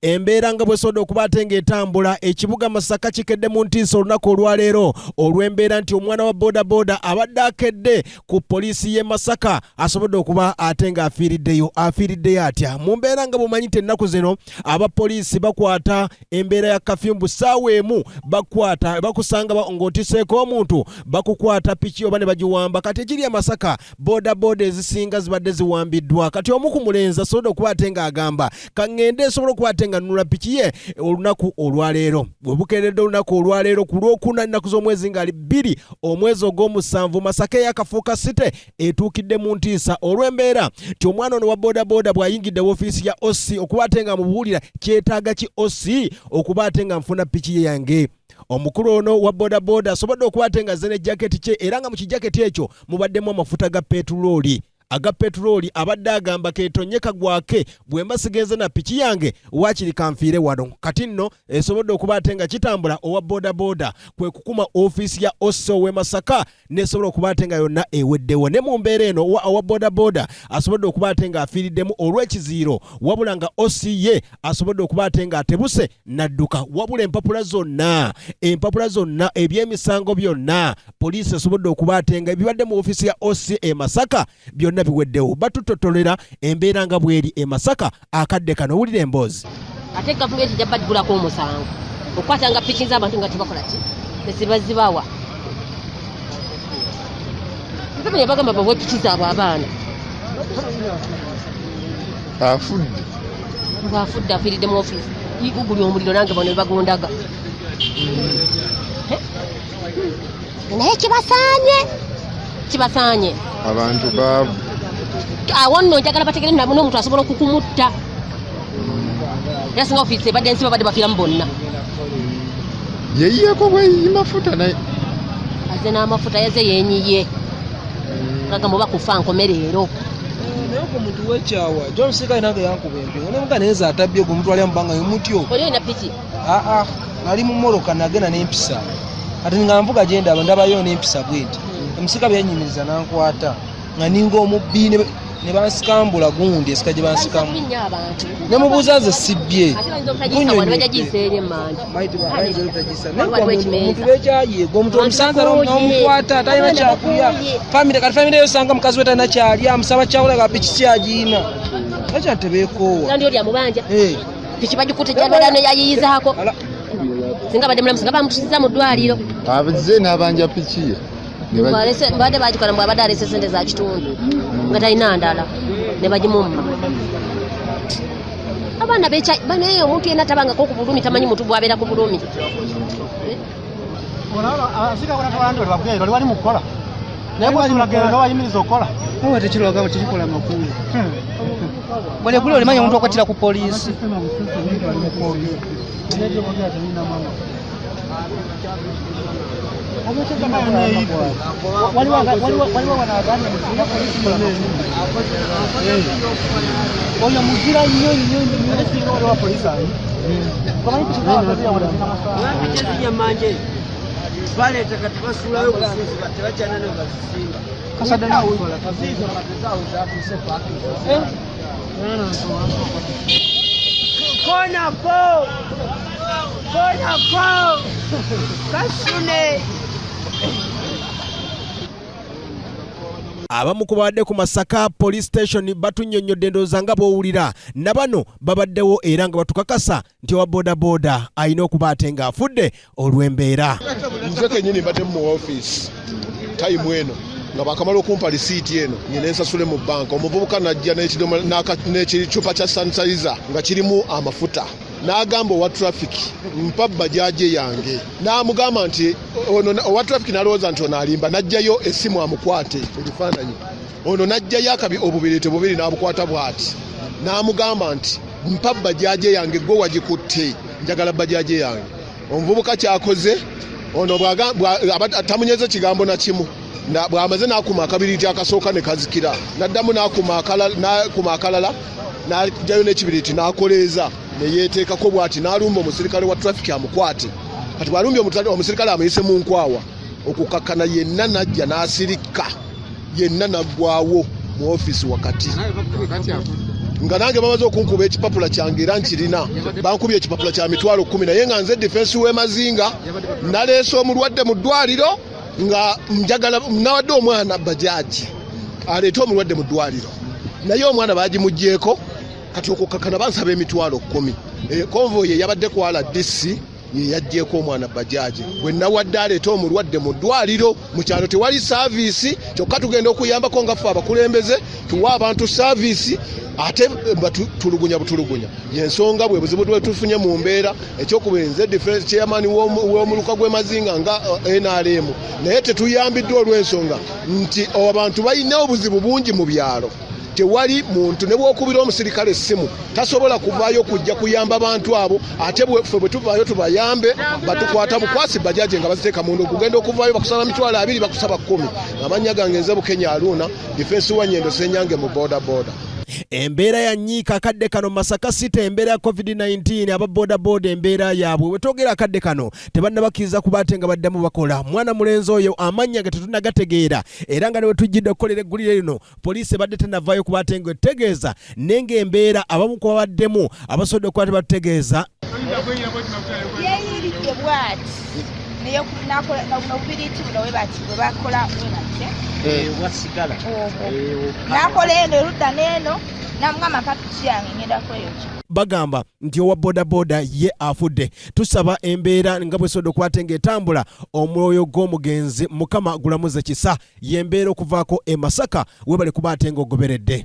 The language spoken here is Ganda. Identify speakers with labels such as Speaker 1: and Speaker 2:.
Speaker 1: embeera nga bwesobola okuba ate ng'etambula ekibuga Masaka kikedde mu ntiisa olunaku olwaleero olw'embeera nti omwana wa Boda Boda abadde akedde ku poliisi y'e Masaka asobodde okuba ate ng'afiiriddeyo atya mu mbeera nga bumanyi ennaku zino abapoliisi bakwata embeera ya kafyumbu ssaawa emu bakusanga ng'otiseeko omuntu bakukwata piki oba ne bagiwamba kati ekiri e Masaka Boda Boda ezisinga zibadde ziwambiddwa kati omu ku mulenzi asobodde okuba ate ng'agamba kaŋŋende esobola okuba ate nga nnula piki ye olunaku olwaleero bwe bukeeredde olunaku olwaleero ku lwokuna ennaku z'omwezi ngali 2 omwezi ogw'omusanvu Masaka eyakafuuka site etuukidde mu ntiisa olw'embeera ti omwana ono wa Boda Boda bw'ayingidde woofiisi ya OC okuba ate nga mubuulira kyetaaga ki OC okuba ate nga nfuna piki ye yange omukulu ono wa Boda Boda asobodde okuba ate nga azze n'ejaketi kye era nga mu kijaketi ekyo mubaddemu amafuta ga petulooli abadde agamba keetonye kagwake bwe mbasigenze na piki yange waakiri kanfiire wano kati nno esobodde okuba ate nga kitambula owa Boda Boda kwe kukuma ofiisi ya OC w'e Masaka nesobola okuba ate nga yonna eweddewo ne mu mbeera eno owa Boda Boda asobodde okuba ate nga afiiriddemu olw'ekiziiro wabula nga OC ye asobodde okuba ate nga atebuse nadduka wabula empapula zonna eby'emisango byonna poliisi esobodde okuba ate nga ebibadde mu ofiisi ya OC e Masaka byonna biweddewo batutotolera embeera nga bweri e Masaka akadde kano wulira emboozi
Speaker 2: ate gavumenti ejja badgulako omusango okukwatanga piki z'abantu nga tebakola ki nezibazibawa gavumenti bagamba bawe piki zaabwe abaana afudde afiiridde mu ofiisi iguguli omuliro nange bano bebagondaga naye kibasaanye
Speaker 3: abantu baavu
Speaker 2: awo nno njagala bategere n'omuntu asobola okukumutta era singa ofiisi ebadde ensi babadde bafiiramu bonna
Speaker 3: yeyiyeko bweyiyi mafuta naye
Speaker 2: aze n'amafuta yaze yenyiye gagamba oba kufa nkomereero
Speaker 4: naye ku muntu w'ekyawa John Sika nange yankuba empingo nemuga neza atabye gwe muntu alya mubanga yomutyo
Speaker 2: oli olina piki
Speaker 4: nali mu moroka nagenda n'empisa kati nga nvuga gye ndaba ndabayo n'empisa bwenti omusika byannyimiriza nankwata nga ninga omubbi ne bansikambula gundi esika gye bansikambula ne mubuuza nze sibbye omuntu bekyayega omuntu omusanza n'omukwata talina kyakulya kati famire yosanga mukazi we talina kyalya amusaba kyawulaga piki kyagiina akya tebeekoowa
Speaker 2: piki bagikutte gyabala neyayiyizaako singa badde mulamusi nga bamutusiza mu ddwaliro
Speaker 3: abaze n'abanja piki ye
Speaker 2: mbadde bagikola mbw abadde alese sente za kitundu nga talina ndala ne bagimumma abaana naye omuntu yenna tabangako ku bulumi tamanyi mutu bwabeera ku bulumi
Speaker 4: bwale guli olimanya omuntu okwatira ku poliisi
Speaker 5: oyo muzira nnyo wa polisi manje baleeta kati basulayo kusinziba tebakyana ne bazisimba konako kasune
Speaker 1: abamu ku babadde ku Masaka police station batunnyonnyodde ndowooza nga bw'owulira na bano babaddewo era nga batukakasa nti owa Boda Boda alina okuba ate ng'afudde olw'embeera.
Speaker 6: Nze kennyini mbadde mu ofiisi tayimu eno nga bakamala okumpa lisiiti eno nyina ensasule mu bbanka omuvubuka najja n'ekicupa kya sanitizer nga kirimu amafuta n'agamba owa traffic mpa bajaaje yange n'amugamba nti owa traffic n'alowooza nti ono alimba n'ajjayo essimu amukwate ebifaananyi ono n'ajjayo akabi obubiri bubiri n'abukwata bw'ati n'amugamba nti mpa bajaaje yange gwe wagikutte njagala bajaaje yange omuvubuka kyakoze ono tamunyeze kigambo na kimu bw'amaze n'akuma akabiriiti akasooka ne kazikira n'addamu n'akuma akalala n'ajjayo n'ekibiriiti n'akoleeza ne yeeteekako bw'ati n'alumba omusirikale wa traffic amukwate kati bw'alumbye omusirikale amuyise mu nkwawa okukakkana yenna n'ajja n'asirika yenna n'aggwawo mu ofiisi wakati nga nange bamaze okunkuba ekipapula kyange era nkirina bankubye ekipapula kya mitwalo 10 naye nga nze defense w'Emazinga naleese omulwadde mu ddwaliro nga njagala nawadde omwana bajaji aleete omulwadde mu ddwaliro naye omwana baagimuggyeko kati okukkakana bansaba emitwalo 10 konvoyi yabadde ku Adduse ye yaggyeko omwana bajaji bwe nawadde aleete omulwadde mu ddwaliro mu kyalo tewali saaviisi kyokka tugenda okuyambako nga ffe abakulembeze tuwa abantu saaviisi ate batulugunya butulugunya yensonga bwe buzibu bwe tufunye mu mbeera ekyokubenze defense chairman w'omuluka gw'Emazinga nga NRM naye tetuyambiddwa olw'ensonga nti abantu balina obuzibu bungi mu byalo tewali muntu ne bwokubira omusirikale essimu tasobola kuvaayo kujja kuyamba abantu abo ate ffe bwe tuvaayo tubayambe batukwata bukwasi bajaje nga baziteeka mundu okugenda okuvaayo bakusala mitwalo 2 bakusaba 10 amanya gange nze Bukenya Aruna defense wa Nyendo Senyange mu Boda Boda.
Speaker 1: Embeera ya nyiika akadde kano Masaka City embeera ya COVID-19 aba Boda Boda embeera yaabwe wetogera akadde kano tebannabakiriza kubaate nga baddamu bakola mwana mulenzi oyo amanya ge tetunagategeera era nga ne wetujjidde okukolera eggulire lino poliisi badde tenavaayo kubaate nga etegeeza nenge embeera abamu ku babaddemu abasobodde okuba tebategeeza
Speaker 7: yeeyiridde bw'ati naye nobubiriiti buno we bati bwe bakola
Speaker 5: wasigala
Speaker 7: nakola eno erudda n'eno namugamba mpaka kiyange ngenda kweyokya
Speaker 1: bagamba nti owa Boda Boda ye Affudde tusaba embeera nga bwesobodde okubaate ng'etambula omwoyo gw'omugenzi mukama gulamuze kisa yembeera okuvaako Emasaka webale kubaate ng'ogoberedde.